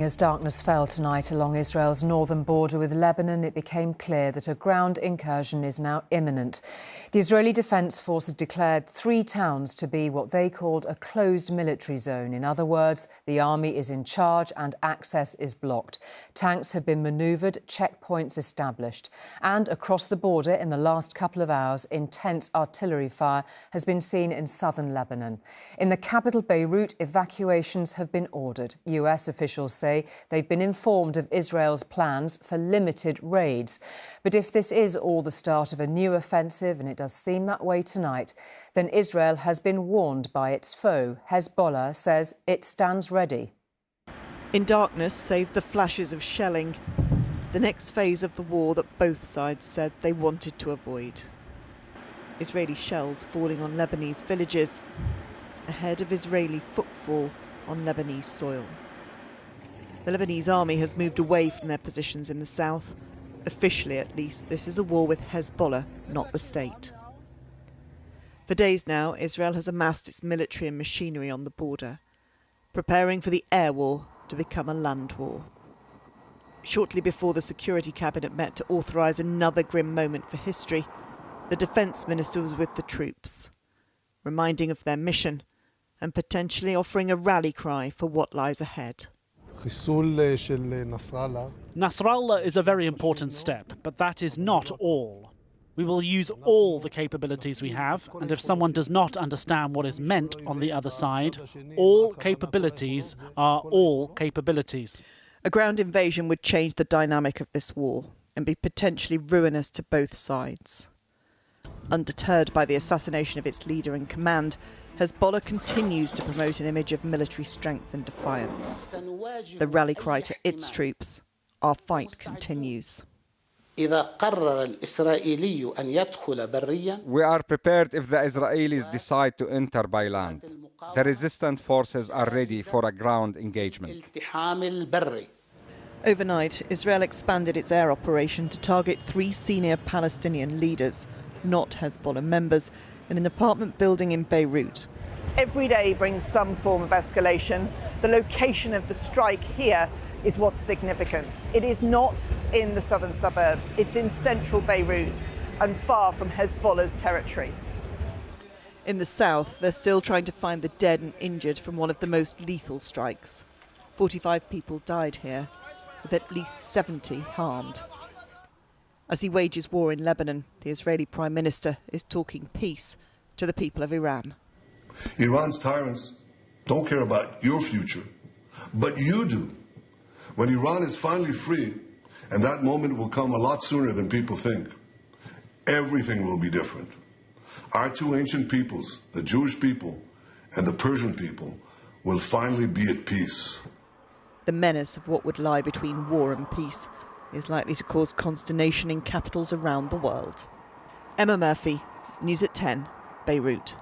As darkness fell tonight along Israel's northern border with Lebanon, it became clear that a ground incursion is now imminent. The Israeli Defence Forces declared 3 towns to be what they called a closed military zone. In other words, the army is in charge and access is blocked. Tanks have been manoeuvred, checkpoints established. And across the border in the last couple of hours, intense artillery fire has been seen in southern Lebanon. In the capital Beirut, evacuations have been ordered. US officials say they've been informed of Israel's plans for limited raids. But if this is all the start of a new offensive, and it does seem that way tonight, then Israel has been warned by its foe. Hezbollah says it stands ready. In darkness, save the flashes of shelling, the next phase of the war that both sides said they wanted to avoid. Israeli shells falling on Lebanese villages, ahead of Israeli footfall on Lebanese soil. The Lebanese army has moved away from their positions in the south. Officially, at least, this is a war with Hezbollah, not the state. For days now, Israel has amassed its military and machinery on the border, preparing for the air war to become a land war. Shortly before the Security Cabinet met to authorise another grim moment for history, the Defence Minister was with the troops, reminding of their mission and potentially offering a rally cry for what lies ahead. Nasrallah is a very important step, but that is not all. We will use all the capabilities we have, and if someone does not understand what is meant on the other side, all capabilities are all capabilities. A ground invasion would change the dynamic of this war and be potentially ruinous to both sides. Undeterred by the assassination of its leader in command, Hezbollah continues to promote an image of military strength and defiance. The rally cry to its troops, our fight continues. We are prepared if the Israelis decide to enter by land. The resistant forces are ready for a ground engagement. Overnight, Israel expanded its air operation to target 3 senior Palestinian leaders, not Hezbollah members, in an apartment building in Beirut. Every day brings some form of escalation. The location of the strike here is what's significant. It is not in the southern suburbs. It's in central Beirut and far from Hezbollah's territory. In the south, they're still trying to find the dead and injured from one of the most lethal strikes. 45 people died here, with at least 70 harmed. As he wages war in Lebanon, the Israeli Prime Minister is talking peace to the people of Iran. Iran's tyrants don't care about your future, but you do. When Iran is finally free, and that moment will come a lot sooner than people think, everything will be different. Our 2 ancient peoples, the Jewish people and the Persian people, will finally be at peace. The menace of what would lie between war and peace is likely to cause consternation in capitals around the world. Emma Murphy, News at 10, Beirut.